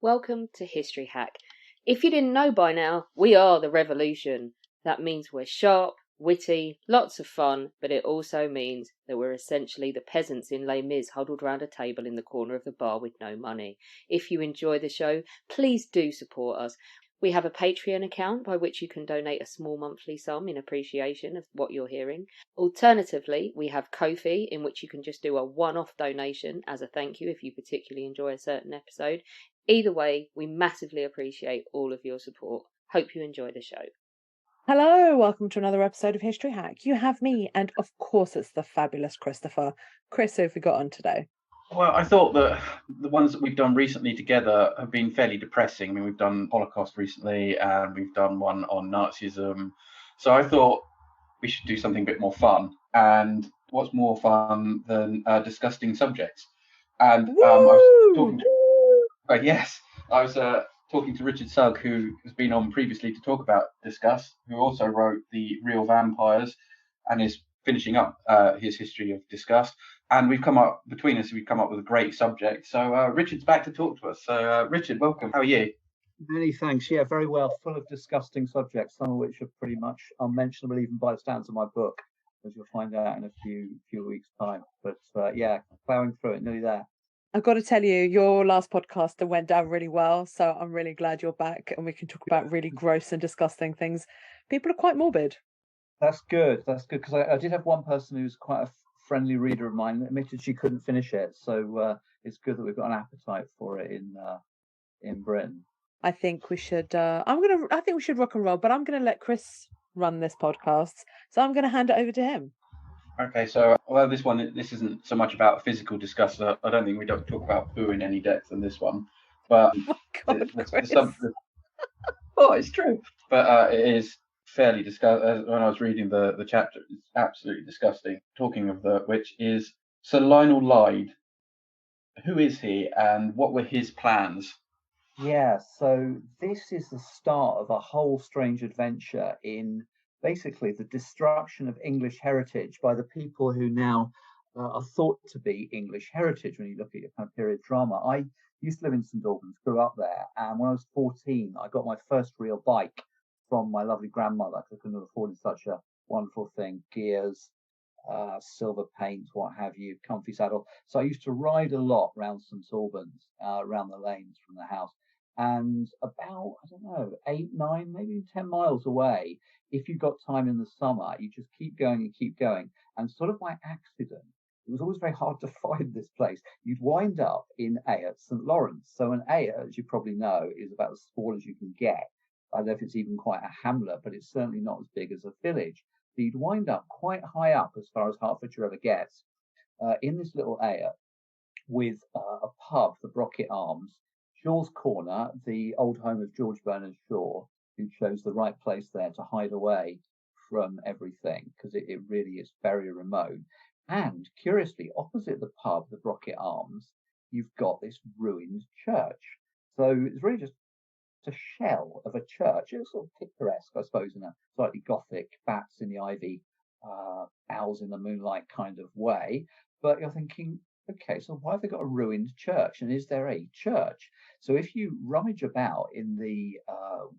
Welcome to History Hack. If you didn't know by now, we are the revolution. That means we're sharp, witty, lots of fun, but it also means that we're essentially the peasants in Les Mis huddled round a table in the corner of the bar with no money. If you enjoy the show, please do support us. We have a Patreon account by which you can donate a small monthly sum in appreciation of what you're hearing. Alternatively, we have Ko-fi, in which you can just do a one-off donation as a thank you if you particularly enjoy a certain episode. Either way, we massively appreciate all of your support. Hope you enjoy the show. Hello, welcome to another episode of History Hack. You have me, and of course it's the fabulous Christopher. Chris, who have we got on today? Well, I thought that the ones that we've done recently together have been fairly depressing. I mean, we've done Holocaust recently, and we've done one on Nazism. So I thought we should do something a bit more fun. And what's more fun than disgusting subjects? And I was talking to Richard Sugg, who has been on previously to talk about disgust, who also wrote The Real Vampires and is finishing up his history of disgust. And we've come up with a great subject. So Richard's back to talk to us. So Richard, welcome. How are you? Many thanks. Yeah, very well. Full of disgusting subjects, some of which are pretty much unmentionable even by the standards of my book, as you'll find out in a few weeks' time. But yeah, plowing through it, nearly there. I've got to tell you, your last podcast went down really well, so I'm really glad you're back and we can talk about really gross and disgusting things. People are quite morbid. That's good. That's good, because I did have one person who's quite a friendly reader of mine admitted she couldn't finish it. So it's good that we've got an appetite for it in Britain. I think we should. I think we should rock and roll, but I'm going to let Chris run this podcast, so I'm going to hand it over to him. Okay, so although this isn't so much about physical disgust, I don't think we don't talk about poo in any depth in this one. But it's true. But it is fairly disgusting. When I was reading the chapter, it's absolutely disgusting. Talking of which is Sir Lionel Lyde. Who is he, and what were his plans? Yeah, so this is the start of a whole strange adventure in basically the destruction of English heritage by the people who now are thought to be English heritage when you look at your kind of period drama. I used to live in St Albans, grew up there, and when I was 14, I got my first real bike from my lovely grandmother, because I couldn't have afforded such a wonderful thing, gears, silver paint, what have you, comfy saddle. So I used to ride a lot around St Albans, around the lanes from the house. And about, 8, 9, maybe 10 miles away, if you got time in the summer, you just keep going and keep going. And sort of by accident, it was always very hard to find this place. You'd wind up in Ayot, St Lawrence. So an Ayot, as you probably know, is about as small as you can get. I don't know if it's even quite a hamlet, but it's certainly not as big as a village. So you'd wind up quite high up as far as Hertfordshire ever gets, in this little Ayot with a pub, the Brocket Arms, Shaw's Corner, the old home of George Bernard Shaw, who chose the right place there to hide away from everything, because it really is very remote. And curiously, opposite the pub, the Brocket Arms, you've got this ruined church. So it's really just a shell of a church. It's sort of picturesque, I suppose, in a slightly gothic, bats in the ivy, owls in the moonlight kind of way. But you're thinking, okay, so why have they got a ruined church? And is there a church? So if you rummage about in the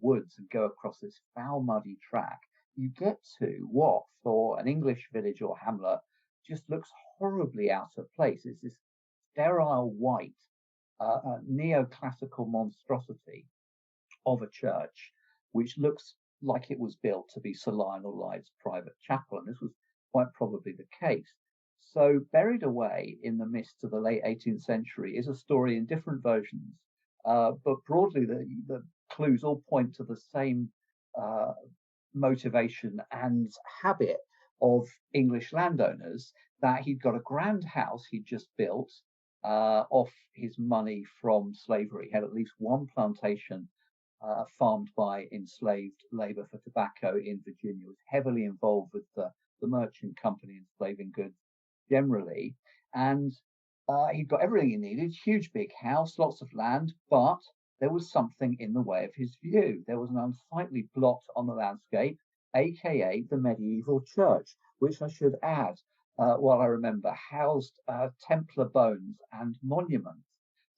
woods and go across this foul, muddy track, you get to what, for an English village or hamlet, just looks horribly out of place. It's this sterile white, neoclassical monstrosity of a church, which looks like it was built to be Sir Lionel Lyde's private chapel. And this was quite probably the case. So buried away in the mists of the late 18th century is a story in different versions, but broadly the clues all point to the same motivation and habit of English landowners, that he'd got a grand house he'd just built off his money from slavery. He had at least one plantation farmed by enslaved labour for tobacco in Virginia, was heavily involved with the merchant company enslaving goods generally, and he'd got everything he needed, huge big house, lots of land, but there was something in the way of his view. There was an unsightly blot on the landscape, aka the medieval church, which I should add, while I remember, housed Templar bones and monuments.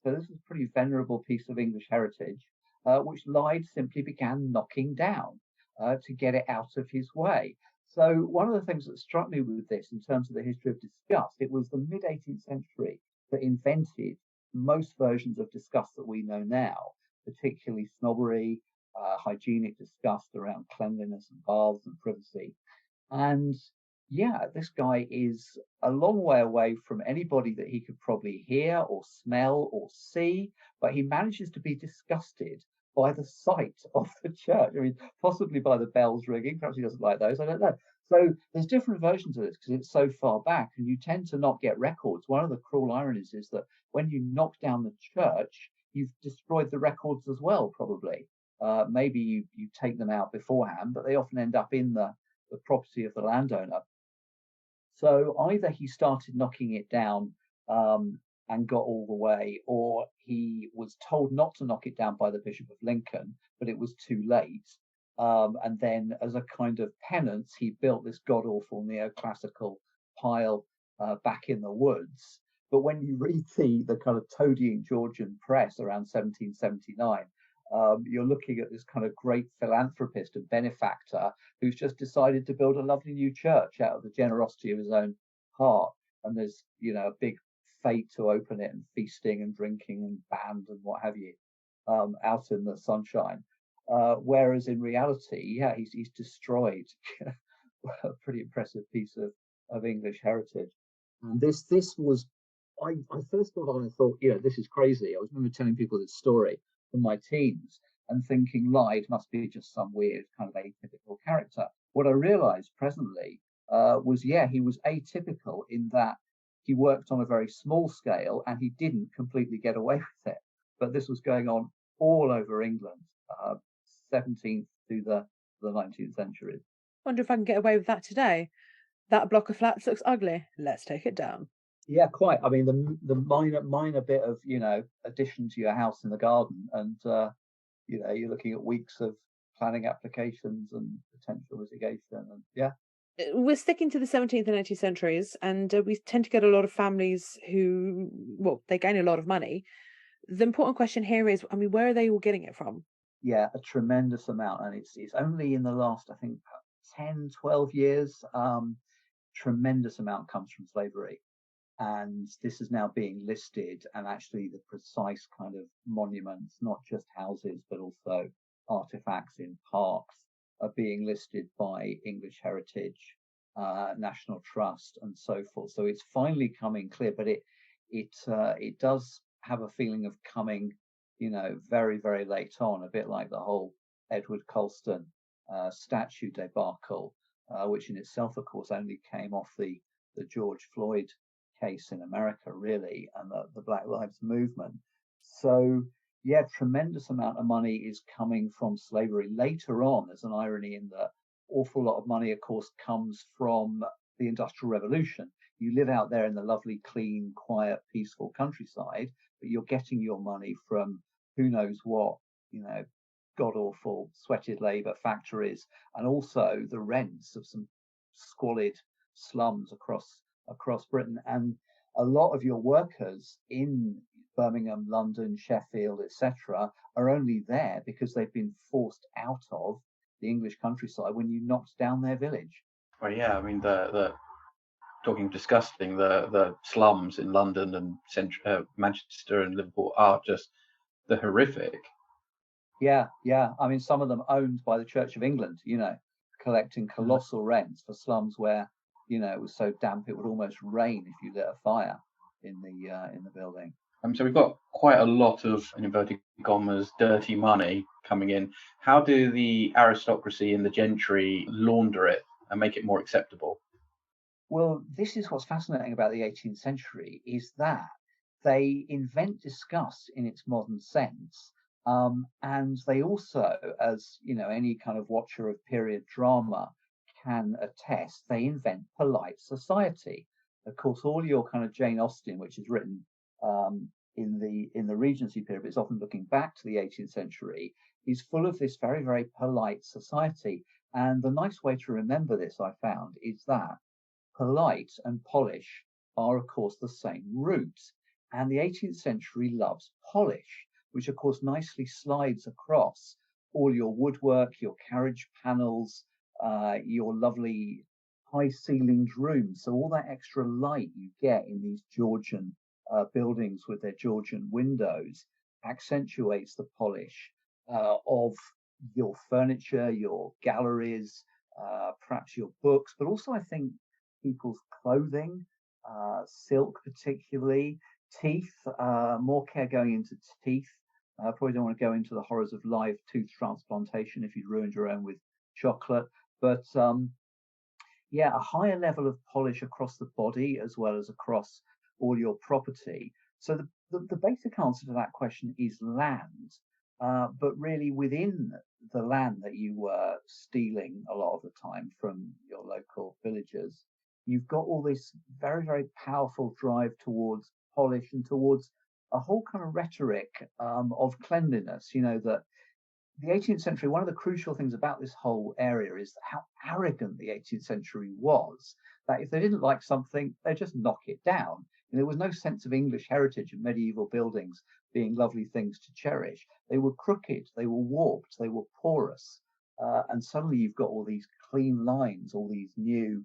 So this is a pretty venerable piece of English heritage, which Lyde simply began knocking down to get it out of his way. So one of the things that struck me with this in terms of the history of disgust, it was the mid-18th century that invented most versions of disgust that we know now, particularly snobbery, hygienic disgust around cleanliness and baths and privacy. And yeah, this guy is a long way away from anybody that he could probably hear or smell or see, but he manages to be disgusted by the sight of the church. I mean, possibly by the bells ringing. Perhaps he doesn't like those. I don't know. So there's different versions of this because it's so far back and you tend to not get records. One of the cruel ironies is that when you knock down the church, you've destroyed the records as well, probably. Maybe you take them out beforehand, but they often end up in the property of the landowner. So either he started knocking it down and got all the way, or he was told not to knock it down by the Bishop of Lincoln, but it was too late. And then, as a kind of penance, he built this god awful neoclassical pile back in the woods. But when you read the kind of toadying Georgian press around 1779, you're looking at this kind of great philanthropist and benefactor who's just decided to build a lovely new church out of the generosity of his own heart. And there's, a big fete to open it and feasting and drinking and band and what have you, out in the sunshine. Whereas in reality, yeah, he's destroyed a pretty impressive piece of English heritage. And this was, I first thought on and thought, this is crazy. I remember telling people this story from my teens and thinking Lyde must be just some weird kind of atypical character. What I realized presently was, he was atypical in that he worked on a very small scale and he didn't completely get away with it. But this was going on all over England, 17th to the 19th century. Wonder if I can get away with that today. That block of flats looks ugly. Let's take it down. Yeah, quite. I mean, the minor bit of addition to your house in the garden, and you're looking at weeks of planning applications and potential litigation, and yeah. We're sticking to the 17th and 18th centuries, and we tend to get a lot of families who, they gain a lot of money. The important question here is, where are they all getting it from? Yeah, a tremendous amount, and it's only in the last, I think, 10, 12 years, tremendous amount comes from slavery. And this is now being listed, and actually the precise kind of monuments, not just houses, but also artifacts in parks, are being listed by English Heritage, National Trust, and so forth. So it's finally coming clear, but it does have a feeling of coming, very, very late on, a bit like the whole Edward Colston statue debacle, which in itself, of course, only came off the George Floyd case in America, really, and the Black Lives Movement. So, yeah, tremendous amount of money is coming from slavery. Later on, there's an irony in that awful lot of money, of course, comes from the Industrial Revolution. You live out there in the lovely, clean, quiet, peaceful countryside, but you're getting your money from who knows what, god awful sweated labour factories, and also the rents of some squalid slums across Britain. And a lot of your workers in Birmingham, London, Sheffield, etc., are only there because they've been forced out of the English countryside when you knocked down their village. Well, yeah, I mean, the talking disgusting, the slums in London and Manchester and Liverpool are just the horrific. Yeah. I mean, some of them owned by the Church of England, collecting colossal rents for slums where it was so damp it would almost rain if you lit a fire in the building. So we've got quite a lot of, in inverted commas, dirty money coming in. How do the aristocracy and the gentry launder it and make it more acceptable? Well, this is what's fascinating about the 18th century, is that they invent disgust in its modern sense. And they also, as any kind of watcher of period drama can attest, they invent polite society. Of course, all your kind of Jane Austen, which is written in the Regency period, but it's often looking back to the 18th century, is full of this very, very polite society. And the nice way to remember this, I found, is that polite and polish are, of course, the same root. And the 18th century loves polish, which of course nicely slides across all your woodwork, your carriage panels, your lovely high ceilinged rooms. So all that extra light you get in these Georgian buildings with their Georgian windows accentuates the polish of your furniture, your galleries, perhaps your books, but also I think people's clothing, silk particularly, teeth, more care going into teeth. Probably don't want to go into the horrors of live tooth transplantation if you'd ruined your own with chocolate, but yeah, a higher level of polish across the body as well as across all your property. So the basic answer to that question is land, but really within the land that you were stealing a lot of the time from your local villagers, you've got all this very, very powerful drive towards polish and towards a whole kind of rhetoric of cleanliness. You know, that the 18th century, one of the crucial things about this whole area is how arrogant the 18th century was, that if they didn't like something, they just knock it down. And there was no sense of English heritage and medieval buildings being lovely things to cherish. They were crooked, they were warped, they were porous. And suddenly you've got all these clean lines, all these new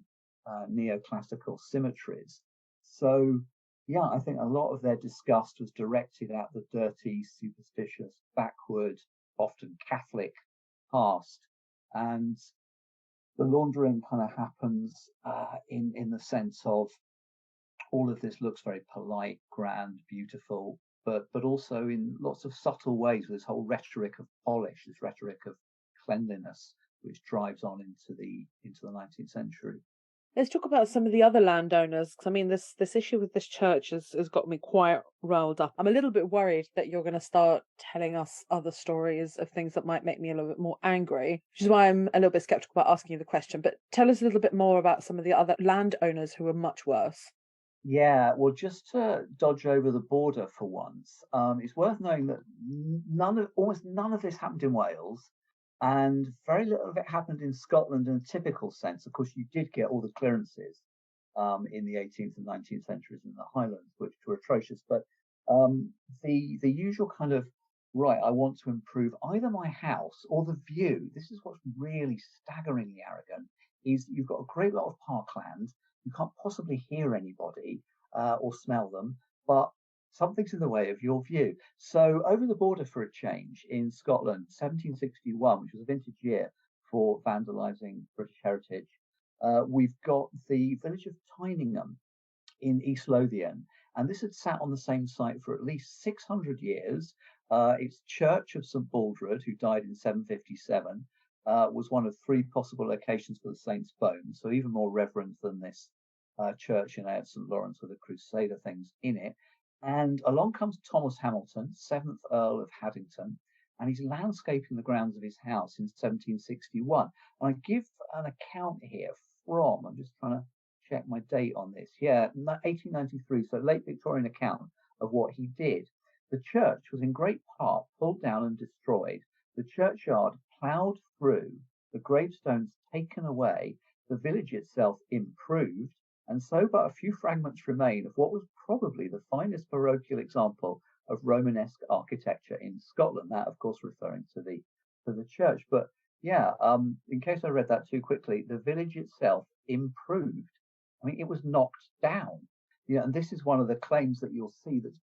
neoclassical symmetries. So, yeah, I think a lot of their disgust was directed at the dirty, superstitious, backward, often Catholic past, and the laundering kind of happens in the sense of all of this looks very polite, grand, beautiful, but also in lots of subtle ways with this whole rhetoric of polish, this rhetoric of cleanliness, which drives on into the 19th century. Let's talk about some of the other landowners, because I mean, this issue with this church has got me quite riled up. I'm a little bit worried that you're going to start telling us other stories of things that might make me a little bit more angry, which is why I'm a little bit skeptical about asking you the question. But tell us a little bit more about some of the other landowners who are much worse. Yeah, well, just to dodge over the border for once, it's worth knowing that almost none of this happened in Wales, and very little of it happened in Scotland in a typical sense. Of course, you did get all the clearances in the 18th and 19th centuries in the Highlands, which were atrocious. But the usual kind of, right, I want to improve either my house or the view. This is what's really staggeringly arrogant, is you've got a great lot of parkland. You can't possibly hear anybody or smell them, but something's in the way of your view. So over the border for a change in Scotland, 1761, which was a vintage year for vandalising British heritage, we've got the village of Tyningham in East Lothian, and this had sat on the same site for at least 600 years. Its church of St Baldred, who died in 757, was one of three possible locations for the saint's bones, so even more reverend than this church in St Lawrence with the Crusader things in it. And along comes Thomas Hamilton, 7th Earl of Haddington, and he's landscaping the grounds of his house in 1761. And I give an account here from, I'm just trying to check my date on this, 1893, so late Victorian account of what he did. The church was in great part pulled down and destroyed, the churchyard ploughed through, the gravestones taken away, the village itself improved, and so but a few fragments remain of what was probably the finest parochial example of Romanesque architecture in Scotland. That, of course, referring to the church. But yeah, in case I read that too quickly, the village itself improved. I mean, it was knocked down. And this is one of the claims that you'll see that's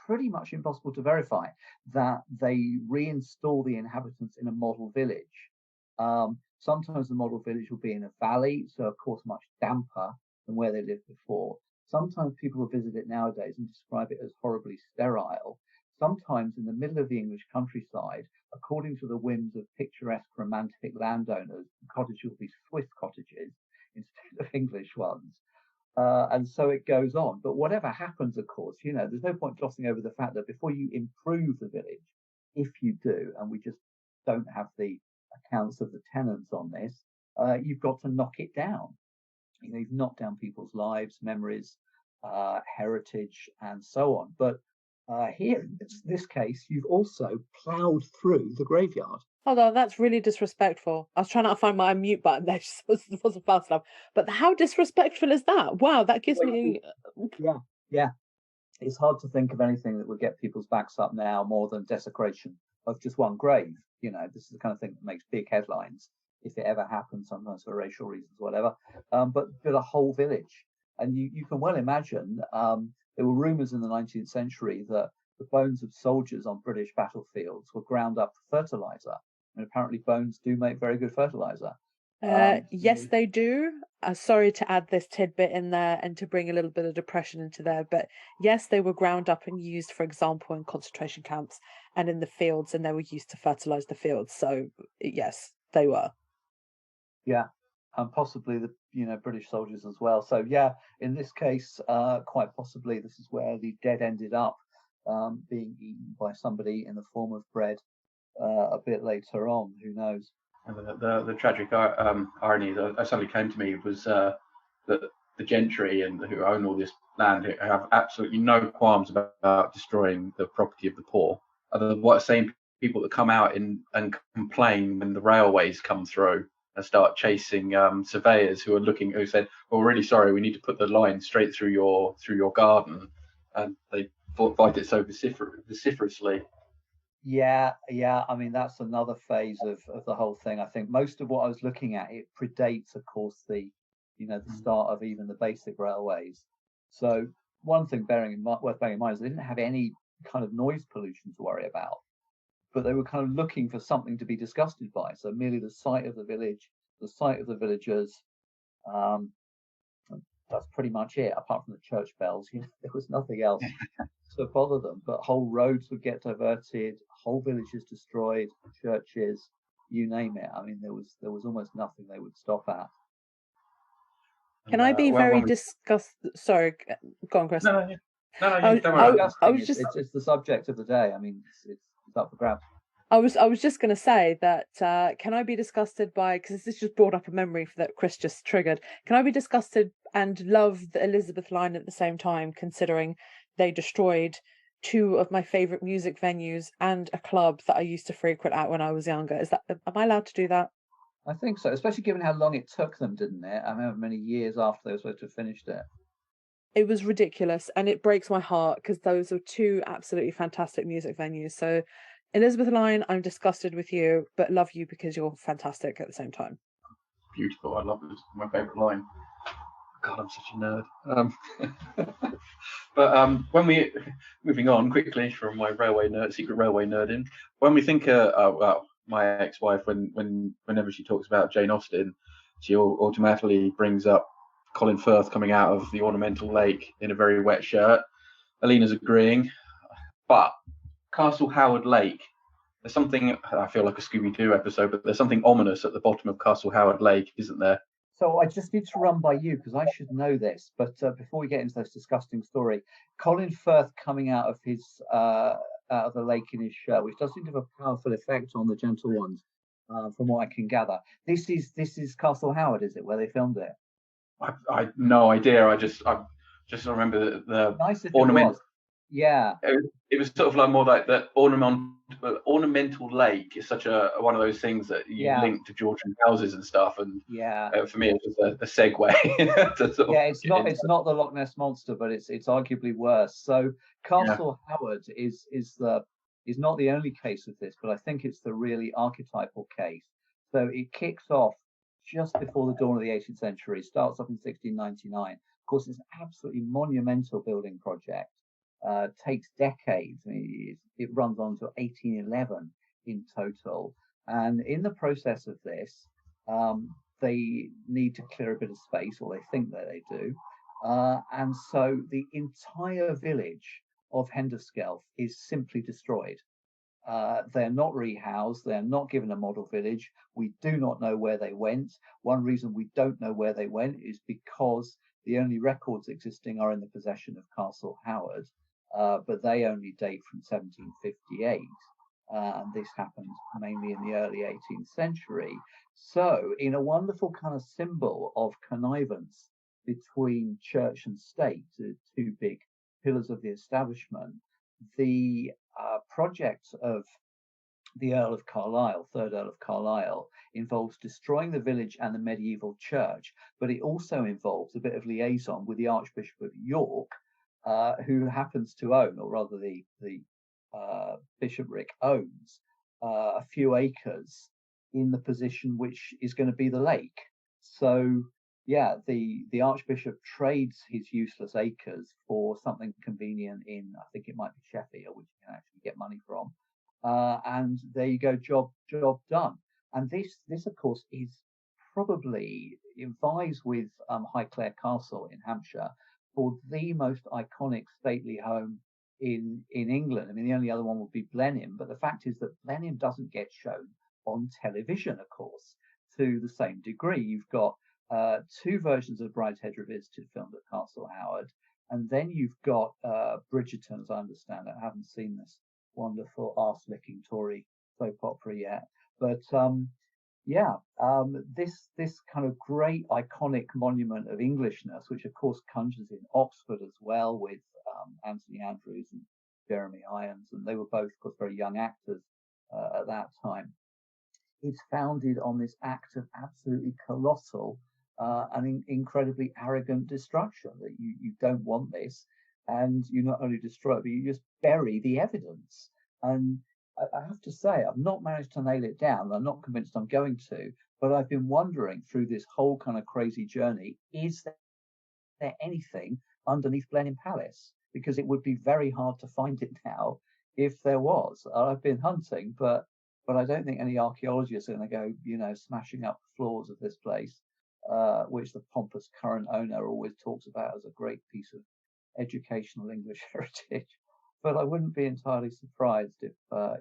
pretty much impossible to verify, that they reinstall the inhabitants in a model village. Sometimes the model village will be in a valley, so of course much damper than where they lived before. Sometimes people will visit it nowadays and describe it as horribly sterile. Sometimes in the middle of the English countryside, according to the whims of picturesque romantic landowners, the cottages will be Swiss cottages instead of English ones. And so it goes on. But whatever happens, of course, there's no point glossing over the fact that before you improve the village, if you do, and we just don't have the accounts of the tenants on this, you've got to knock it down. You've knocked down people's lives, memories, heritage, and so on. But here, in this case, you've also ploughed through the graveyard. Although that's really disrespectful. I was trying to find my mute button there, just wasn't fast enough. But how disrespectful is that? Wow, that gives me. Yeah. it's hard to think of anything that would get people's backs up now more than desecration of just one grave. This is the kind of thing that makes big headlines if it ever happens, sometimes for racial reasons, whatever. But a whole village. And you can well imagine, there were rumours in the 19th century that the bones of soldiers on British battlefields were ground up for fertilizer. And apparently bones do make very good fertilizer. Yes, they do. Sorry to add this tidbit in there and to bring a little bit of depression into there, but yes, they were ground up and used, for example, in concentration camps and in the fields, and they were used to fertilize the fields. So yes, they were. Yeah, and possibly the British soldiers as well. So yeah, in this case, quite possibly this is where the dead ended up being eaten by somebody in the form of bread a bit later on. Who knows? And the tragic irony that suddenly came to me was that the gentry and who own all this land have absolutely no qualms about destroying the property of the poor. Are the same people that come out and complain when the railways come through and start chasing surveyors who said, "Well, we're really sorry, we need to put the line straight through your garden," and they fight it so vociferously. Yeah. I mean, that's another phase of the whole thing. I think most of what I was looking at, it predates, of course, the start of even the basic railways. So one thing worth bearing in mind is they didn't have any kind of noise pollution to worry about, but they were kind of looking for something to be disgusted by. So merely the sight of the village, the sight of the villagers, that's pretty much it. Apart from the church bells, there was nothing else to bother them. But whole roads would get diverted, whole villages destroyed, churches, you name it. I mean, there was almost nothing they would stop at. Can I be very disgusted? Sorry, go on, Chris. No, don't worry. It's the subject of the day. I mean, it's up for grabs. I was just going to say that can I be disgusted by, because this just brought up a memory that Chris just triggered. Can I be disgusted and love the Elizabeth line at the same time, considering they destroyed two of my favourite music venues and a club that I used to frequent at when I was younger? Am I allowed to do that? I think so, especially given how long it took them, didn't it? I remember many years after they were supposed to have finished it. It was ridiculous, and it breaks my heart because those are two absolutely fantastic music venues. So Elizabeth Line, I'm disgusted with you, but love you because you're fantastic at the same time. Beautiful. I love it. It's my favourite line. God, I'm such a nerd. But when we moving on quickly from my secret railway nerding, when we think well, my ex-wife, whenever she talks about Jane Austen, she automatically brings up Colin Firth coming out of the ornamental lake in a very wet shirt. Alina's agreeing, but Castle Howard Lake, there's something, I feel like a Scooby-Doo episode, but there's something ominous at the bottom of Castle Howard Lake, isn't there? So I just need to run by you because I should know this. But before we get into this disgusting story, Colin Firth coming out of the lake in his shirt, which does seem to have a powerful effect on the gentle ones, from what I can gather. This is Castle Howard, is it, where they filmed it? I no idea. I just remember the nice ornament. Yeah, it was sort of like more like the ornamental lake is such a one of those things that you link to Georgian houses and stuff. And for me, it was a segue. It's not the Loch Ness monster, but it's arguably worse. So Castle Howard is not the only case of this, but I think it's the really archetypal case. So it kicks off just before the dawn of the 18th century, starts off in 1699. Of course, it's an absolutely monumental building project. Takes decades. I mean, it runs on to 1811 in total. And in the process of this, they need to clear a bit of space, or they think that they do. And so the entire village of Henderskelf is simply destroyed. They're not rehoused. They're not given a model village. We do not know where they went. One reason we don't know where they went is because the only records existing are in the possession of Castle Howard, but they only date from 1758. And this happened mainly in the early 18th century. So, in a wonderful kind of symbol of connivance between church and state, the two big pillars of the establishment, the project of the Earl of Carlisle, third Earl of Carlisle, involves destroying the village and the medieval church, but it also involves a bit of liaison with the Archbishop of York, who happens to own, or rather the bishopric owns, a few acres in the position which is going to be the lake. So yeah, the archbishop trades his useless acres for something convenient in, I think it might be Sheffield, which you can actually get money from, and there you go, job done. And this of course is probably vies with Highclere Castle in Hampshire for the most iconic stately home in England. I mean, the only other one would be Blenheim, but the fact is that Blenheim doesn't get shown on television, of course, to the same degree. You've got two versions of Brideshead Revisited filmed at Castle Howard, and then you've got Bridgerton, as I understand it. I haven't seen this wonderful arse-licking Tory soap opera yet, but this kind of great iconic monument of Englishness, which of course conjures in Oxford as well, with Anthony Andrews and Jeremy Irons, and they were both, of course, very young actors at that time. It's founded on this act of absolutely colossal and incredibly arrogant destruction, that you don't want this, and you not only destroy it, but you just bury the evidence. And I have to say, I've not managed to nail it down. I'm not convinced I'm going to, but I've been wondering through this whole kind of crazy journey, is there anything underneath Blenheim Palace? Because it would be very hard to find it now if there was. I've been hunting, but I don't think any archaeologists are going to go, smashing up the floors of this place, which the pompous current owner always talks about as a great piece of educational English heritage. But I wouldn't be entirely surprised if, a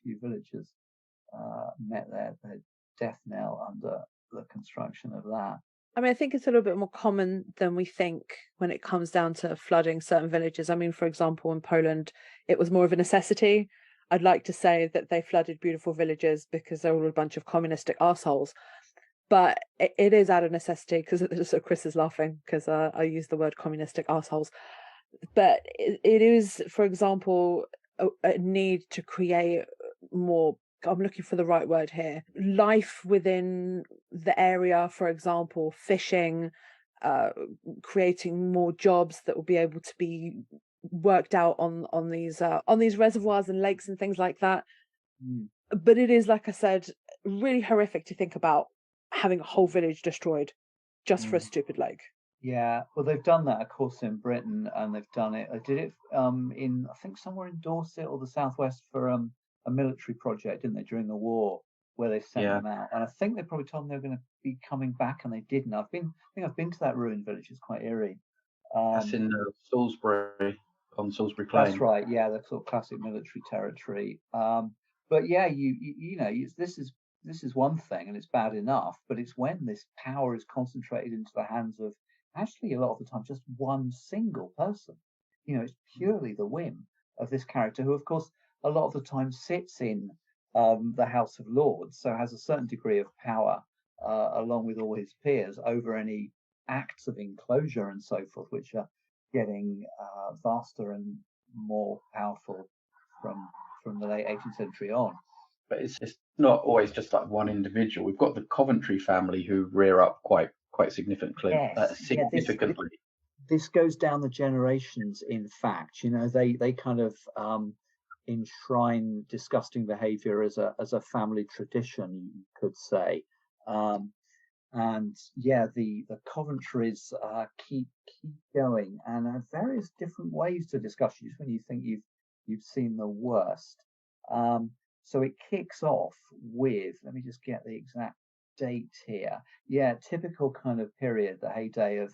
few villagers met their death knell under the construction of that. I mean, I think it's a little bit more common than we think when it comes down to flooding certain villages. I mean, for example, in Poland, it was more of a necessity. I'd like to say that they flooded beautiful villages because they were a bunch of communistic assholes. But it is out of necessity, because so Chris is laughing because I use the word communistic assholes. But it is, for example, a need to create more, I'm looking for the right word here, life within the area. For example, fishing, creating more jobs that will be able to be worked out on these reservoirs and lakes and things like that. But it is, like I said, really horrific to think about having a whole village destroyed just for a stupid lake. Yeah, well, they've done that, of course, in Britain, and they've done it. They did it in, I think, somewhere in Dorset or the southwest for a military project, didn't they, during the war, where they sent them out. And I think they probably told them they were going to be coming back, and they didn't. I think I've been to that ruined village. It's quite eerie. That's in Salisbury, on Salisbury Plain. That's right. Yeah, the sort of classic military territory. But yeah, this is one thing, and it's bad enough. But it's when this power is concentrated into the hands of, actually, a lot of the time, just one single person. It's purely the whim of this character, who, of course, a lot of the time sits in the House of Lords, so has a certain degree of power, along with all his peers, over any acts of enclosure and so forth, which are getting vaster and more powerful from the late 18th century on. But it's not always just like one individual. We've got the Coventry family who rear up quite significantly. Yes. This goes down the generations. In fact, they kind of enshrine disgusting behaviour as a family tradition, you could say. And yeah, the Coventrys keep going, and have various different ways to discuss you when you think you've seen the worst. So it kicks off with, let me just get the exact date here. Yeah, typical kind of period, the heyday of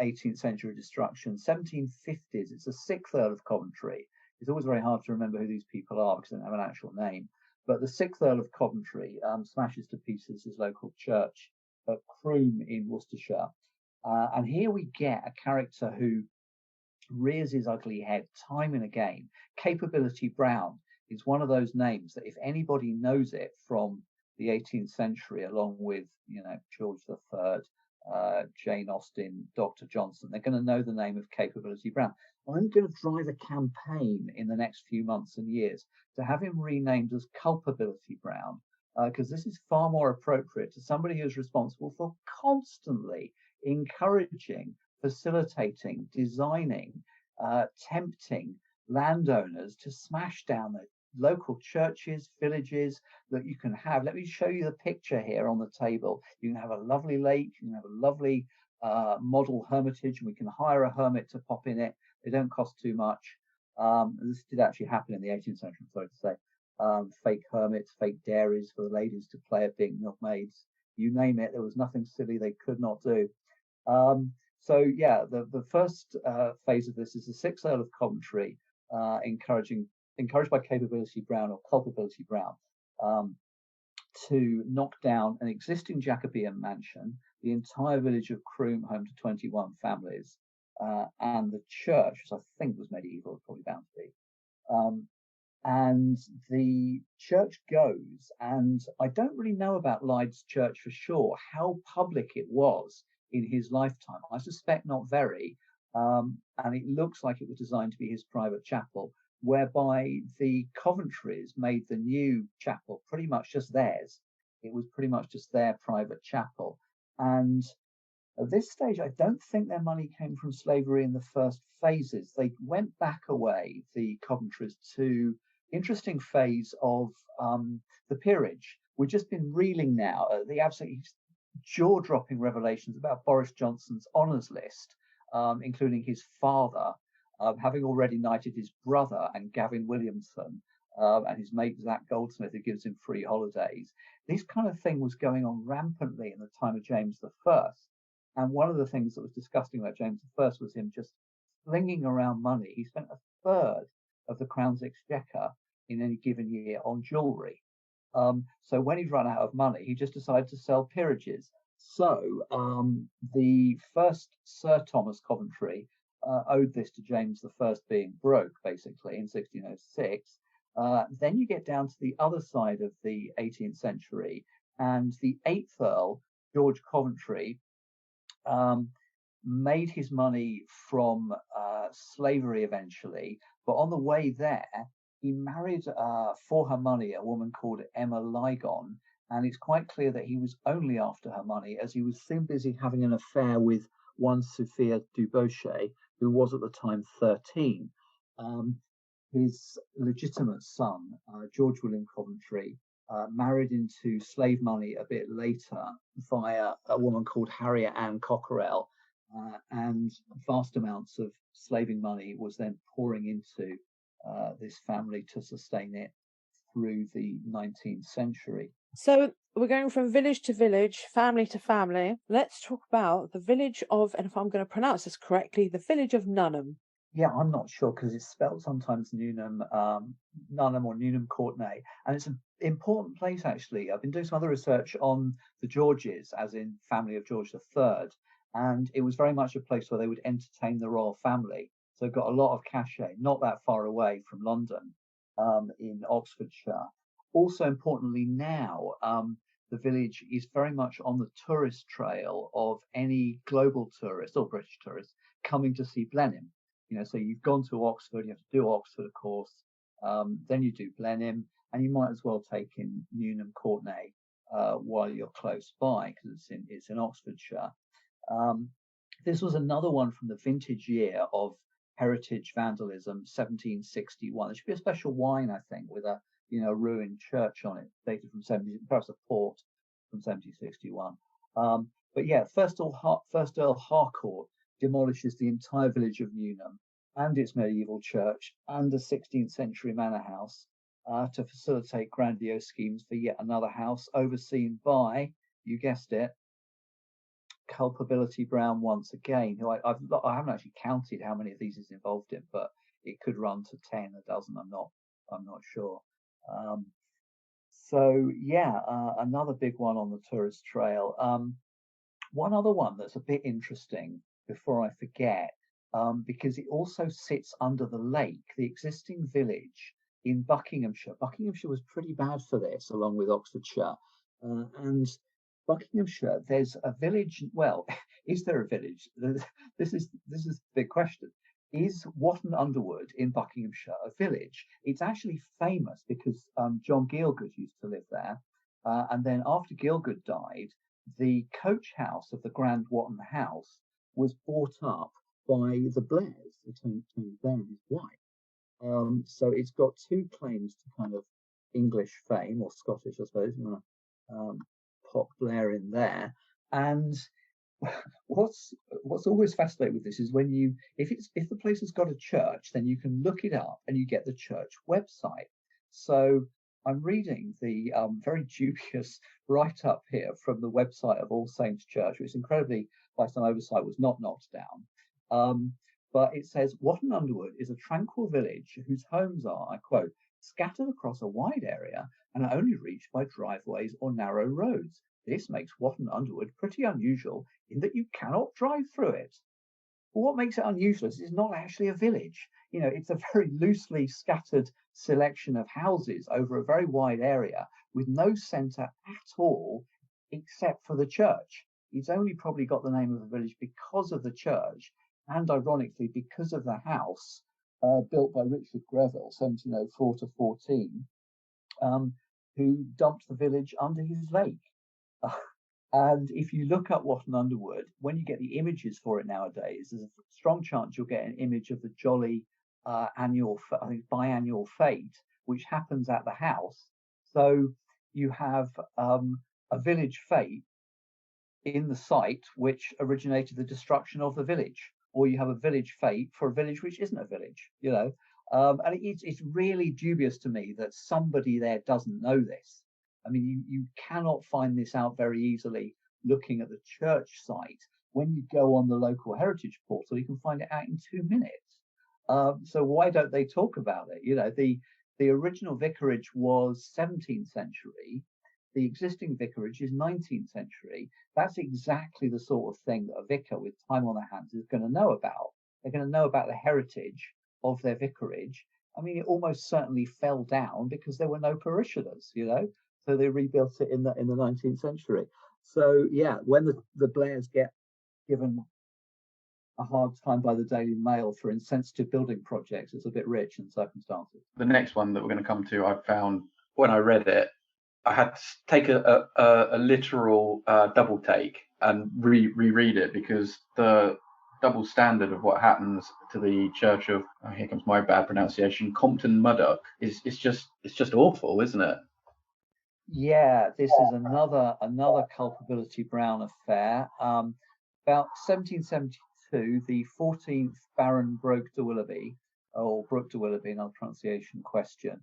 18th century destruction, 1750s. It's the 6th Earl of Coventry. It's always very hard to remember who these people are because they don't have an actual name. But the 6th Earl of Coventry smashes to pieces his local church at Croom in Worcestershire. And here we get a character who rears his ugly head time and again. Capability Brown is one of those names that if anybody knows it from the 18th century, along with, George III, Jane Austen, Dr. Johnson, they're going to know the name of Capability Brown. I'm going to drive a campaign in the next few months and years to have him renamed as Culpability Brown, because this is far more appropriate to somebody who's responsible for constantly encouraging facilitating, designing, tempting landowners to smash down the local churches, villages that you can have. Let me show you the picture here on the table. You can have a lovely lake, you can have a lovely model hermitage, and we can hire a hermit to pop in it. They don't cost too much. This did actually happen in the 18th century, I'm sorry to say. Fake hermits, fake dairies for the ladies to play at being milkmaids. You name it, there was nothing silly they could not do. So yeah, the first phase of this is the 6th Earl of Coventry, encouraged by Capability Brown or Culpability Brown, to knock down an existing Jacobean mansion, the entire village of Croom, home to 21 families, and the church, which I think was medieval, probably bound to be. And the church goes, and I don't really know about Lyde's church for sure, how public it was in his lifetime. I suspect not very, and it looks like it was designed to be his private chapel, whereby the Coventrys made the new chapel pretty much just theirs. It was pretty much just their private chapel. And at this stage, I don't think their money came from slavery in the first phases. They went back away, the Coventrys, to interesting phase of the peerage. We've just been reeling now at the absolutely jaw-dropping revelations about Boris Johnson's honours list, including his father, having already knighted his brother and Gavin Williamson, and his mate Zach Goldsmith, who gives him free holidays. This kind of thing was going on rampantly in the time of James I. And one of the things that was disgusting about James I was him just slinging around money. He spent a third of the Crown's exchequer in any given year on jewellery. So when he'd run out of money, he just decided to sell peerages. So the first Sir Thomas Coventry owed this to James I being broke, basically, in 1606. Then you get down to the other side of the 18th century, and the 8th Earl, George Coventry, made his money from slavery eventually, but on the way there, he married for her money a woman called Emma Lygon, and it's quite clear that he was only after her money, as he was soon busy having an affair with one Sophia Dubochet, who was at the time 13. His legitimate son, George William Coventry, married into slave money a bit later via a woman called Harriet Ann Cockerell, and vast amounts of slaving money was then pouring into this family to sustain it through the 19th century. So we're going from village to village, family to family. Let's talk about the village of, and if I'm going to pronounce this correctly, the village of Nunham. Yeah, I'm not sure because it's spelled sometimes Nunham or Nunham Courtenay, and it's an important place actually. I've been doing some other research on the Georges, as in family of George III, and it was very much a place where they would entertain the royal family. So it got a lot of cachet, not that far away from London, in Oxfordshire. Also importantly now, the village is very much on the tourist trail of any global tourist or British tourist coming to see Blenheim. So you've gone to Oxford, you have to do Oxford, of course, then you do Blenheim, and you might as well take in Nunham Courtenay while you're close by, because it's in Oxfordshire. This was another one from the vintage year of heritage vandalism, 1761. There should be a special wine, I think, with a ruined church on it, dated from perhaps a port from 1761. But yeah, first Earl Harcourt demolishes the entire village of Nunham and its medieval church and a 16th century manor house to facilitate grandiose schemes for yet another house, overseen by, you guessed it, Culpability Brown once again, who I haven't actually counted how many of these he's involved in, but it could run to 10, a dozen. I'm not sure. So yeah, another big one on the tourist trail. One other one that's a bit interesting before I forget, because it also sits under the lake, the existing village in Buckinghamshire. Buckinghamshire was pretty bad for this, along with Oxfordshire. And Buckinghamshire, there's a village. Well, is there a village? This is the big question. Is Watton Underwood in Buckinghamshire a village? It's actually famous because John Gielgud used to live there. And then after Gielgud died, the coach house of the Grand Watton House was bought up by the Blairs, Tony Blair and his wife. So it's got two claims to kind of English fame, or Scottish, I suppose. You want to pop Blair in there. And what's always fascinating with this is when if the place has got a church, then you can look it up and you get the church website. So I'm reading the very dubious write-up here from the website of All Saints Church, which incredibly, by some oversight, was not knocked down. But it says, Watton Underwood is a tranquil village whose homes are, I quote, scattered across a wide area and are only reached by driveways or narrow roads. This makes Watton Underwood pretty unusual in that you cannot drive through it. But what makes it unusual is it's not actually a village. It's a very loosely scattered selection of houses over a very wide area with no centre at all, except for the church. It's only probably got the name of the village because of the church, and ironically because of the house built by Richard Greville, 1704 to 14, who dumped the village under his lake. And if you look up Watton Underwood, when you get the images for it nowadays, there's a strong chance you'll get an image of the jolly biannual fete, which happens at the house. So you have a village fete in the site which originated the destruction of the village, or you have a village fete for a village which isn't a village, and it's really dubious to me that somebody there doesn't know this. I mean, you cannot find this out very easily looking at the church site. When you go on the local heritage portal, you can find it out in 2 minutes. So why don't they talk about it? The original vicarage was 17th century. The existing vicarage is 19th century. That's exactly the sort of thing that a vicar with time on their hands is going to know about. They're going to know about the heritage of their vicarage. I mean, it almost certainly fell down because there were no parishioners, So they rebuilt it in the 19th century. So yeah, when the Blairs get given a hard time by the Daily Mail for insensitive building projects, it's a bit rich in circumstances. The next one that we're going to come to, I found when I read it, I had to take a literal double take and reread it, because the double standard of what happens to the church of, here comes my bad pronunciation, Compton Muddock, is just awful, isn't it? Yeah, this is another culpability Brown affair. About 1772, the 14th Baron Broke de Willoughby, or Brooke de Willoughby, another pronunciation question,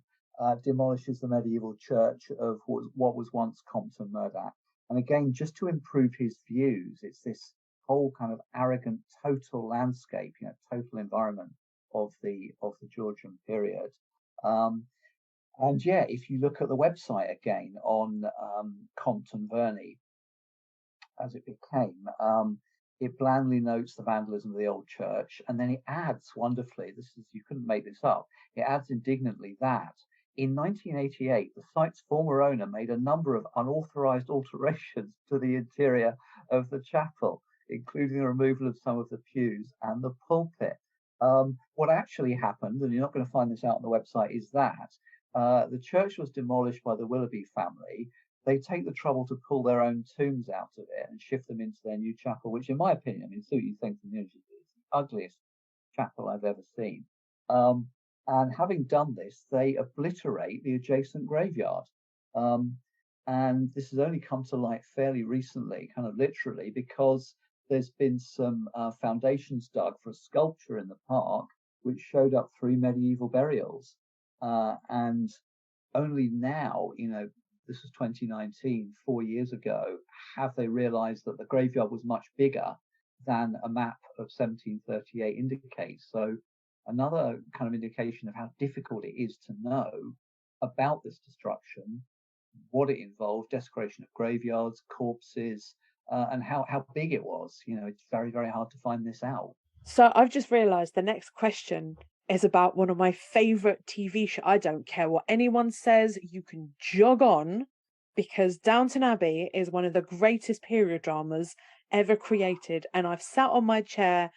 demolishes the medieval church of what was once Compton Murdoch. And again, just to improve his views, it's this whole kind of arrogant total landscape, total environment of the Georgian period. And yeah, if you look at the website again on Compton Verney, as it became, it blandly notes the vandalism of the old church, and then it adds wonderfully, you couldn't make this up, it adds indignantly that in 1988, the site's former owner made a number of unauthorized alterations to the interior of the chapel, including the removal of some of the pews and the pulpit. What actually happened, and you're not going to find this out on the website, is that the church was demolished by the Willoughby family. They take the trouble to pull their own tombs out of it and shift them into their new chapel, which, in my opinion, see what you think, is the ugliest chapel I've ever seen. And having done this, they obliterate the adjacent graveyard. And this has only come to light fairly recently, kind of literally, because there's been some foundations dug for a sculpture in the park, which showed up 3 medieval burials. And only now, this was 2019, 4 years ago, have they realized that the graveyard was much bigger than a map of 1738 indicates. So another kind of indication of how difficult it is to know about this destruction, what it involved, desecration of graveyards, corpses, and how big it was. It's very, very hard to find this out. So I've just realised the next question is about one of my favourite TV shows. I don't care what anyone says, you can jog on, because Downton Abbey is one of the greatest period dramas ever created, and I've sat on my chair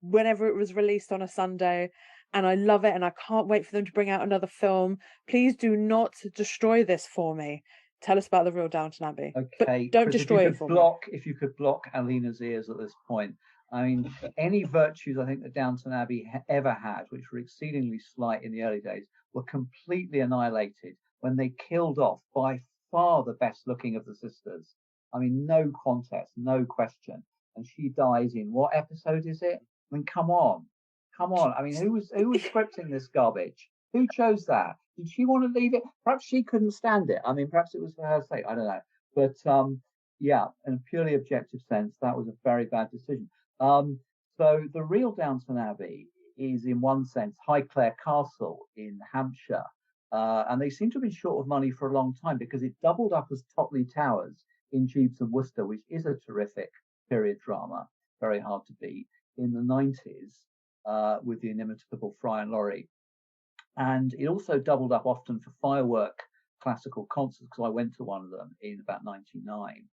whenever it was released on a Sunday, and I love it, and I can't wait for them to bring out another film. Please do not destroy this for me. Tell us about the real Downton Abbey. Okay, But don't Chris, destroy it for me. if you could block Alina's ears at this point, I mean, any virtues I think that Downton Abbey ever had, which were exceedingly slight in the early days, were completely annihilated when they killed off by far the best looking of the sisters. I mean, no contest, no question. And she dies in what episode is it? I mean, come on. I mean, who was scripting this garbage? Who chose that? Did she want to leave it? Perhaps she couldn't stand it. I mean, perhaps it was for her sake. I don't know. But yeah, in a purely objective sense, that was a very bad decision. So the real Downton Abbey is, in one sense, Highclere Castle in Hampshire. And they seem to have been short of money for a long time because it doubled up as Totley Towers in Jeeves and Wooster, which is a terrific period drama, very hard to beat, in the 90s with the inimitable Fry and Laurie. And it also doubled up often for firework classical concerts, because I went to one of them in about 99.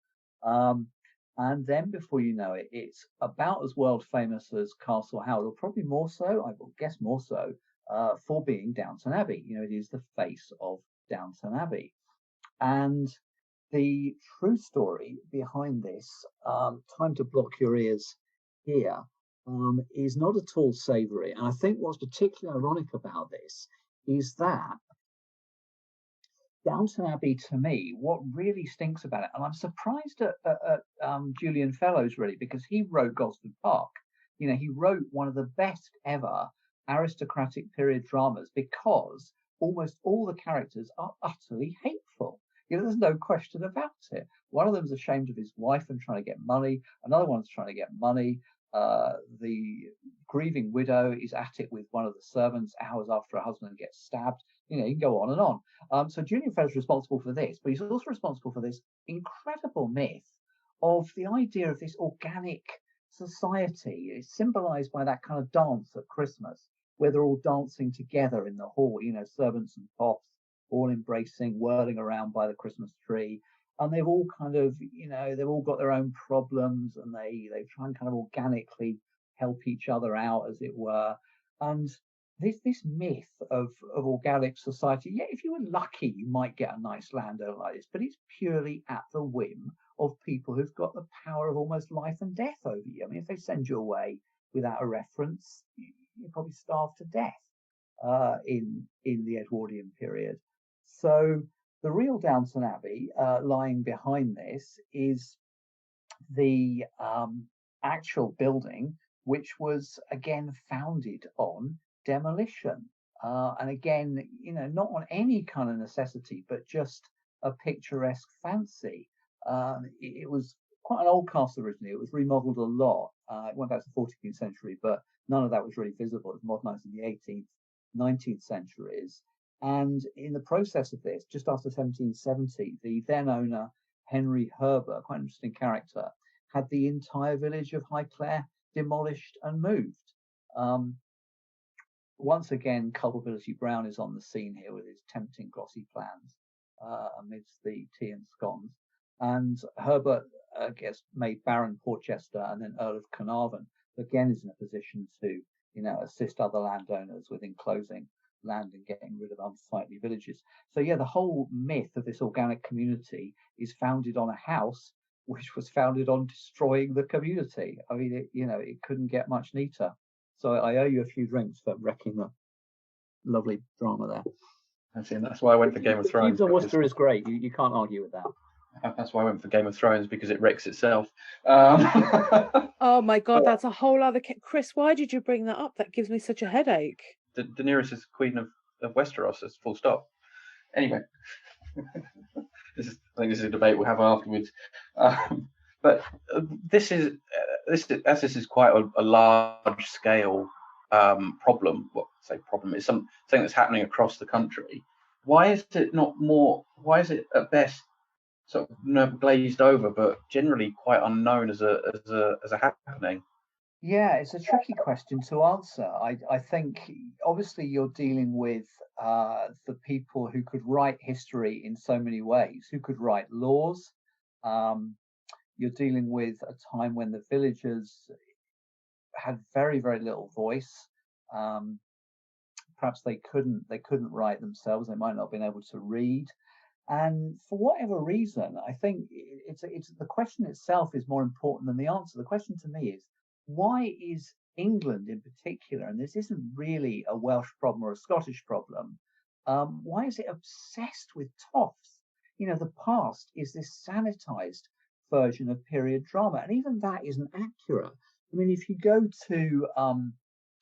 And then before you know it, it's about as world famous as Castle Howard, or probably more so, I would guess more so, for being Downton Abbey. You know, it is the face of Downton Abbey. And the true story behind this, time to block your ears here, is not at all savoury. And I think what's particularly ironic about this is that Downton Abbey, to me, what really stinks about it, and I'm surprised at Julian Fellows, really, because he wrote Gosford Park. You know, he wrote one of the best ever aristocratic period dramas because almost all the characters are utterly hateful. You know, there's no question about it. One of them's ashamed of his wife and trying to get money. Another one's trying to get money. The grieving widow is at it with one of the servants hours after her husband gets stabbed. You know, you can go on and on. So Julian Fellowes is responsible for this, but he's also responsible for this incredible myth of the idea of this organic society. It's symbolized by that kind of dance at Christmas, where they're all dancing together in the hall, you know, servants and tops, all embracing, whirling around by the Christmas tree. And they've all kind of, you know, they've all got their own problems, and they try and kind of organically help each other out, as it were. And this myth of organic society, yeah, if you were lucky, you might get a nice landowner like this, but it's purely at the whim of people who've got the power of almost life and death over you. I mean, if they send you away without a reference, you probably starve to death in the Edwardian period. So the real Downton Abbey, lying behind this, is the actual building, which was again founded on demolition. And again, you know, not on any kind of necessity, but just a picturesque fancy. It was quite an old castle originally. It was remodeled a lot. It went back to the 14th century, but none of that was really visible. It was modernized in the 18th, 19th centuries. And in the process of this, just after 1770, the then owner, Henry Herbert, quite an interesting character, had the entire village of Highclere demolished and moved. Once again, Culpability Brown is on the scene here with his tempting glossy plans amidst the tea and scones. And Herbert gets made Baron Porchester and then Earl of Carnarvon. Again, is in a position to, you know, assist other landowners with enclosing land and getting rid of unsightly villages. So yeah, the whole myth of this organic community is founded on a house which was founded on destroying the community. I mean, it couldn't get much neater. So I owe you a few drinks for wrecking the lovely drama there. That's why I went for Game of Thrones. Jeeves and Wooster is great. You can't argue with that. That's why I went for Game of Thrones, because it wrecks itself. Oh my God, that's a whole other... Chris, why did you bring that up? That gives me such a headache. Daenerys is Queen of Westeros, that's full stop. Anyway, I think this is a debate we'll have afterwards. But this is quite a large scale problem. Well, say problem. It's something that's happening across the country. Why is it not more? Why is it at best sort of glazed over, but generally quite unknown as a happening? Yeah, it's a tricky question to answer. I think obviously you're dealing with the people who could write history in so many ways, who could write laws. You're dealing with a time when the villagers had very, very little voice. Perhaps they couldn't write themselves. They might not have been able to read. And for whatever reason, I think it's the question itself is more important than the answer. The question to me is, why is England in particular, and this isn't really a Welsh problem or a Scottish problem, why is it obsessed with toffs? The past is this sanitized version of period drama, and even that isn't accurate. I mean, if you go to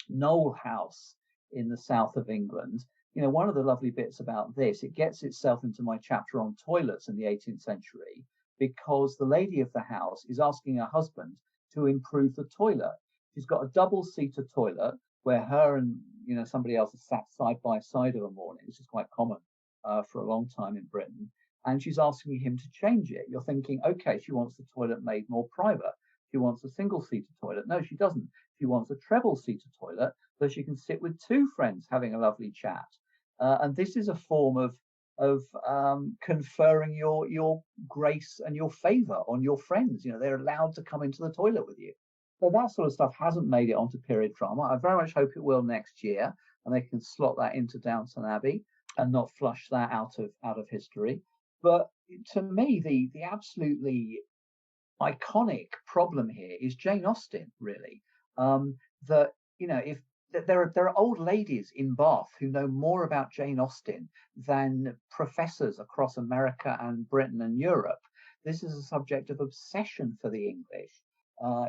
Knowle House in the south of England, one of the lovely bits about this, it gets itself into my chapter on toilets in the 18th century, because the lady of the house is asking her husband to improve the toilet. She's got a double-seater toilet where her and somebody else is sat side by side of a morning. This is quite common for a long time in Britain. And she's asking him to change it. You're thinking, okay, she wants the toilet made more private. She wants a single-seater toilet. No, she doesn't. She wants a treble-seater toilet so she can sit with two friends having a lovely chat. And this is a form of conferring your grace and your favour on your friends. They're allowed to come into the toilet with you. So that sort of stuff hasn't made it onto period drama. I very much hope it will next year, and they can slot that into Downton Abbey and not flush that out of history. But to me, the absolutely iconic problem here is Jane Austen, really. That if there are old ladies in Bath who know more about Jane Austen than professors across America and Britain and Europe. This is a subject of obsession for the English.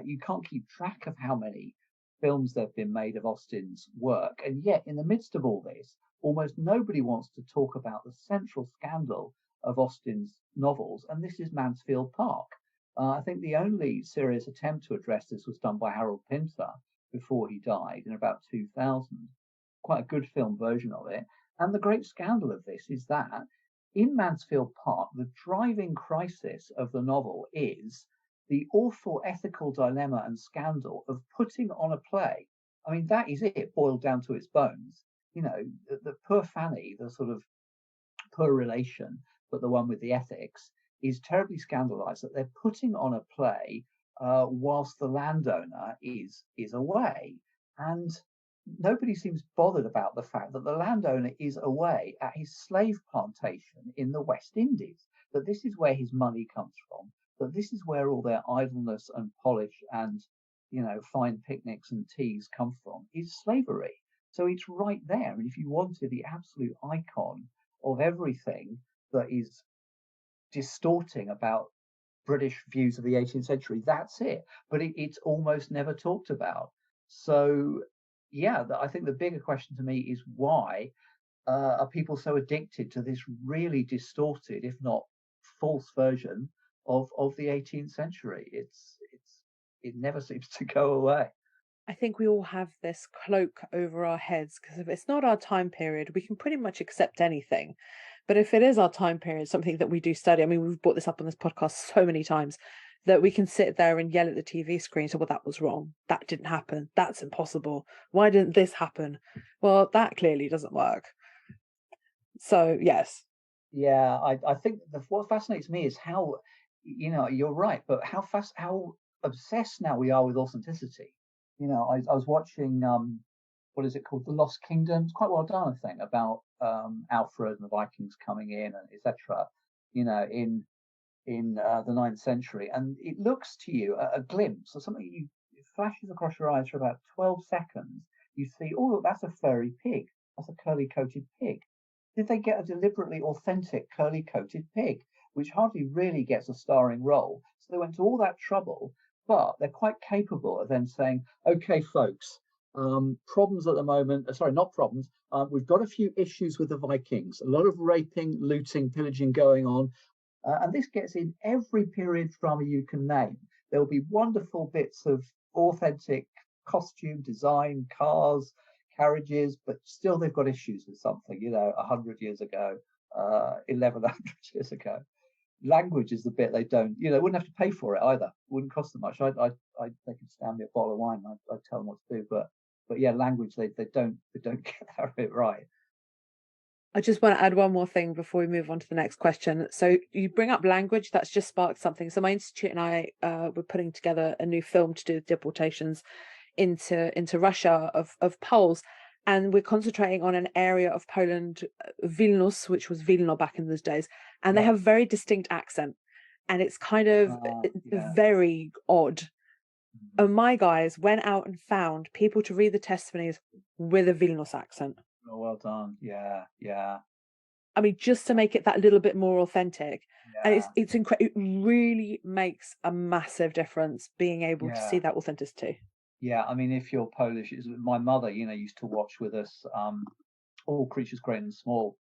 You can't keep track of how many films there have been made of Austen's work, and yet in the midst of all this, almost nobody wants to talk about the central scandal of Austen's novels, and this is Mansfield Park. I think the only serious attempt to address this was done by Harold Pinter before he died in about 2000. Quite a good film version of it. And the great scandal of this is that in Mansfield Park, the driving crisis of the novel is the awful ethical dilemma and scandal of putting on a play. I mean, that is it, boiled down to its bones. The poor Fanny, the sort of poor relation, but the one with the ethics, is terribly scandalized that they're putting on a play whilst the landowner is away. And nobody seems bothered about the fact that the landowner is away at his slave plantation in the West Indies, that this is where his money comes from, that this is where all their idleness and polish and fine picnics and teas come from, is slavery. So it's right there. And if you wanted the absolute icon of everything that is distorting about British views of the 18th century, that's it. But it's almost never talked about. So, yeah, I think the bigger question to me is why are people so addicted to this really distorted, if not false version of the 18th century? It never seems to go away. I think we all have this cloak over our heads because if it's not our time period, we can pretty much accept anything. But if it is our time period, something that we do study, I mean, we've brought this up on this podcast so many times, that we can sit there and yell at the TV screen, so, well, that was wrong. That didn't happen. That's impossible. Why didn't this happen? Well, that clearly doesn't work. So, yes. Yeah, I think what fascinates me is how, you're right, but how obsessed now we are with authenticity. I was watching, what is it called? The Lost Kingdom. It's quite well done, I think, about Alfred and the Vikings coming in and etc. In the 9th century, and it looks to you a glimpse or something. It flashes across your eyes for about 12 seconds. You see, oh look, that's a furry pig. That's a curly-coated pig. Did they get a deliberately authentic curly-coated pig, which hardly really gets a starring role? So they went to all that trouble, but they're quite capable of then saying, okay, folks, problems at the moment, sorry, not problems. We've got a few issues with the Vikings, a lot of raping, looting, pillaging going on. And this gets in every period drama you can name. There will be wonderful bits of authentic costume design, cars, carriages, but still they've got issues with something, 100 years ago, 1100 years ago. Language is the bit they don't, they wouldn't have to pay for it either. It wouldn't cost them much. They could stand me a bottle of wine. I'd tell them what to do. But yeah, language, they don't get that bit right. I just want to add one more thing before we move on to the next question. So you bring up language, that's just sparked something. So my institute and I were putting together a new film to do with deportations into Russia of Poles. and we're concentrating on an area of Poland, Vilnius, which was Vilna back in those days, and they Yeah. have very distinct accent, and it's kind of Yeah. very odd. Mhm. And my guys went out and found people to read the testimonies with a Vilnius accent. Oh, well done. Yeah, yeah, I mean, just to make it that little bit more authentic. And yeah, it's incredible. It really makes a massive difference being able to see yeah, that authenticity. yeah. I mean, if you're Polish, my mother, used to watch with us All Creatures Great and Small,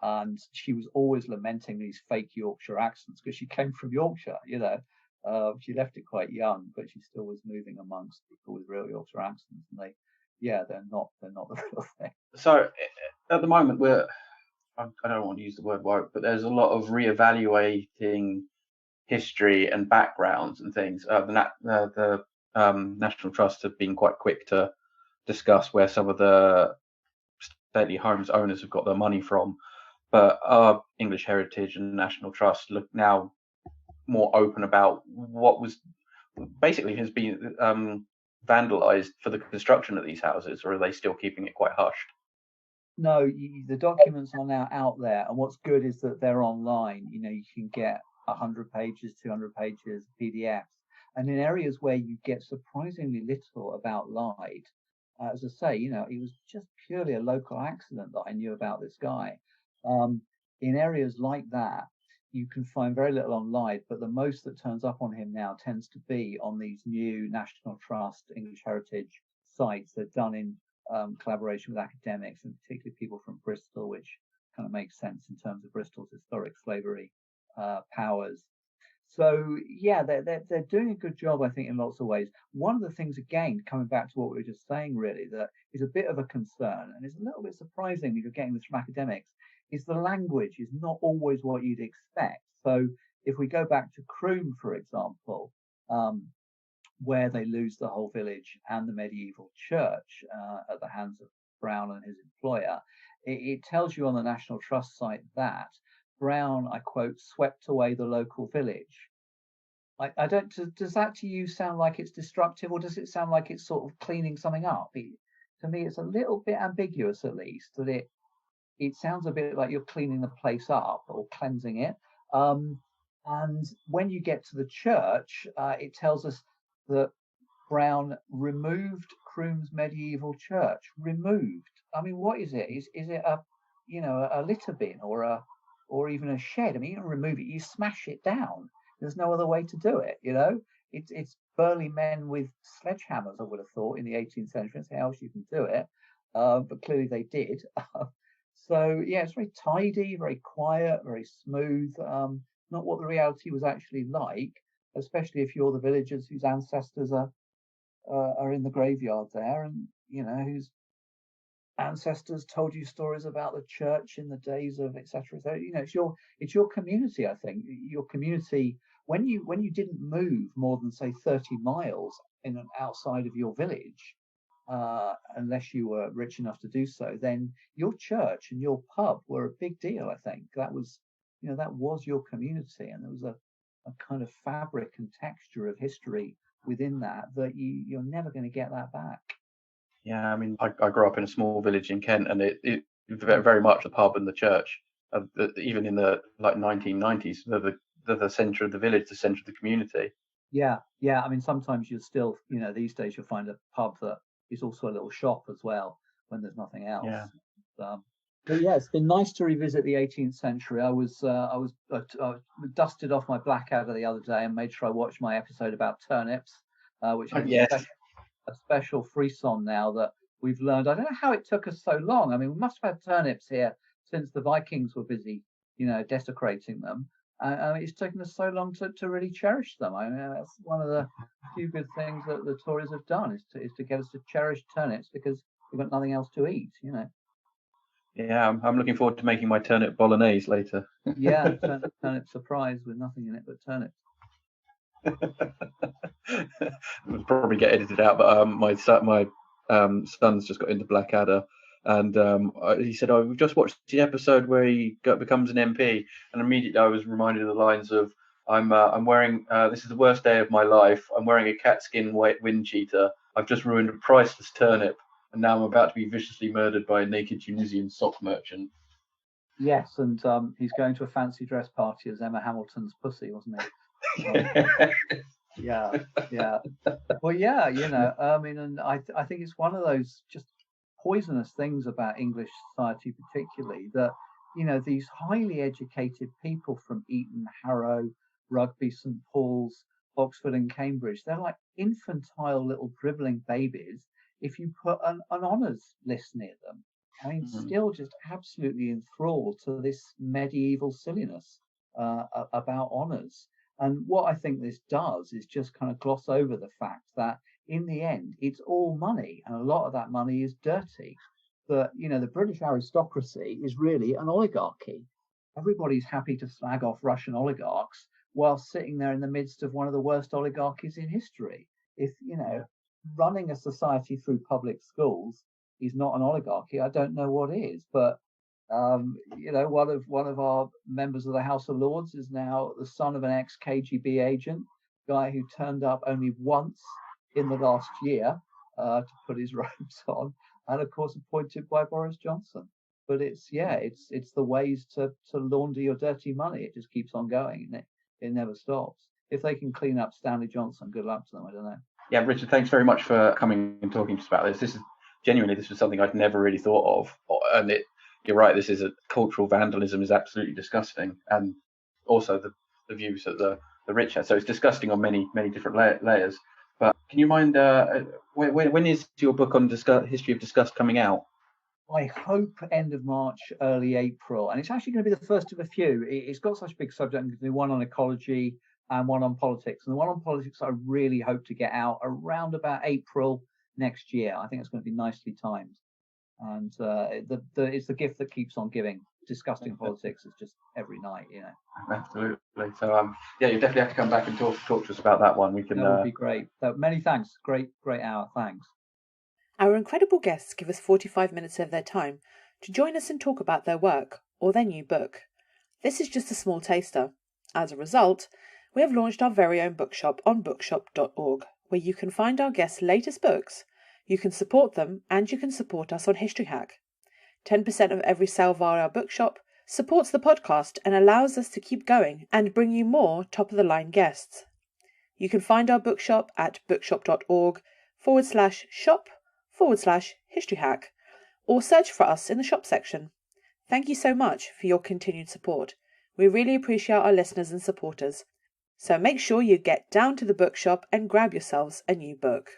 and she was always lamenting these fake Yorkshire accents because she came from Yorkshire. She left it quite young, but she still was moving amongst people with real Yorkshire accents, and they're not the real thing. So at the moment, I don't want to use the word woke, but there's a lot of reevaluating history and backgrounds and things. The National Trust have been quite quick to discuss where some of the stately homes owners have got their money from, but our English Heritage and National Trust look now more open about what was basically has been vandalized for the construction of these houses, or are they still keeping it quite hushed? No, the documents are now out there, and what's good is that they're online. You can get 100 pages, 200 pages, PDFs, and in areas where you get surprisingly little about Lyde, as I say, it was just purely a local accident that I knew about this guy. In areas like that, you can find very little on Lyde, but the most that turns up on him now tends to be on these new National Trust English Heritage sites. They're done in collaboration with academics, and particularly people from Bristol, which kind of makes sense in terms of Bristol's historic slavery powers. So yeah, they're doing a good job, I think, in lots of ways. One of the things, again, coming back to what we were just saying, really, that is a bit of a concern, and it's a little bit surprising that you're getting this from academics, is the language is not always what you'd expect. So if we go back to Croom, for example, where they lose the whole village and the medieval church at the hands of Brown and his employer, it tells you on the National Trust site that Brown, I quote, swept away the local village. I don't. Does that to you sound like it's destructive, or does it sound like it's sort of cleaning something up? To me, it's a little bit ambiguous, at least, that it sounds a bit like you're cleaning the place up or cleansing it. And when you get to the church, it tells us that Brown removed Croom's medieval church. Removed. I mean, what is it? Is it a litter bin or even a shed? I mean, you don't remove it, you smash it down. There's no other way to do it. It's burly men with sledgehammers, I would have thought, in the 18th century. That's how else you can do it. But clearly they did. So yeah, it's very tidy, very quiet, very smooth. Not what the reality was actually like, especially if you're the villagers whose ancestors are in the graveyard there, and whose ancestors told you stories about the church in the days of etc. So it's your community. I think your community, when you didn't move more than say 30 miles in and outside of your village, unless you were rich enough to do so, then your church and your pub were a big deal. I think that was your community, and there was a kind of fabric and texture of history within that you're never going to get that back. Yeah, I mean, I grew up in a small village in Kent, and it very much the pub and the church, even in the 1990s, they're the centre of the village, the centre of the community. Yeah. I mean, sometimes you'll still, these days you'll find a pub that is also a little shop as well when there's nothing else. Yeah. But yeah, it's been nice to revisit the 18th century. I was dusted off my Blackadder the other day and made sure I watched my episode about turnips, which has a special frisson now that we've learned. I don't know how it took us so long. I mean, we must have had turnips here since the Vikings were busy, desecrating them. It's taken us so long to really cherish them. I mean, that's one of the few good things that the Tories have done is to get us to cherish turnips, because we've got nothing else to eat. Yeah, I'm looking forward to making my turnip bolognese later. Yeah, turnip surprise with nothing in it but turnips. It'll probably get edited out, but my son's just got into Blackadder, and he said, "Oh, we've just watched the episode where he becomes an MP," and immediately I was reminded of the lines of, "I'm wearing this is the worst day of my life. I'm wearing a catskin white wind cheater. I've just ruined a priceless turnip." and now I'm about to be viciously murdered by a naked Tunisian sock merchant. Yes, and he's going to a fancy dress party as Emma Hamilton's pussy, wasn't he? Yeah. Well, yeah, I mean, and I think it's one of those just poisonous things about English society, particularly that these highly educated people from Eton, Harrow, Rugby, St Paul's, Oxford, and Cambridge, they're like infantile little dribbling babies if you put an honours list near them. I mean, still just absolutely enthralled to this medieval silliness about honours. And what I think this does is just kind of gloss over the fact that in the end, it's all money, and a lot of that money is dirty. That, the British aristocracy is really an oligarchy. Everybody's happy to slag off Russian oligarchs while sitting there in the midst of one of the worst oligarchies in history. If, running a society through public schools is not an oligarchy, I don't know what is. But one of our members of the House of Lords is now the son of an ex-KGB agent, guy who turned up only once in the last year to put his robes on, and of course appointed by Boris Johnson. But it's the ways to launder your dirty money. It just keeps on going, and it never stops. If they can clean up Stanley Johnson, good luck to them. I don't know. Yeah, Richard, thanks very much for coming and talking to us about this. This was something I'd never really thought of, and you're right. This is a cultural vandalism is absolutely disgusting, and also the views that the rich have. So it's disgusting on many different layers. But can you mind when is your book on history of disgust coming out? I hope end of March, early April, and it's actually going to be the first of a few. It's got such a big subject. I'm going to do one on ecology and one on politics, and the one on politics I really hope to get out around about April next year. I think it's going to be nicely timed. And it's the gift that keeps on giving. Disgusting politics is just every night, Absolutely. So you definitely have to come back and talk to us about that one. We can. That would be great. So, many thanks. Great hour. Thanks. Our incredible guests give us 45 minutes of their time to join us and talk about their work or their new book. This is just a small taster. As a result, we have launched our very own bookshop on bookshop.org, where you can find our guests' latest books. You can support them, and you can support us on History Hack. 10% of every sale via our bookshop supports the podcast and allows us to keep going and bring you more top-of-the-line guests. You can find our bookshop at bookshop.org/shop/History Hack, or search for us in the shop section. Thank you so much for your continued support. We really appreciate our listeners and supporters. So make sure you get down to the bookshop and grab yourselves a new book.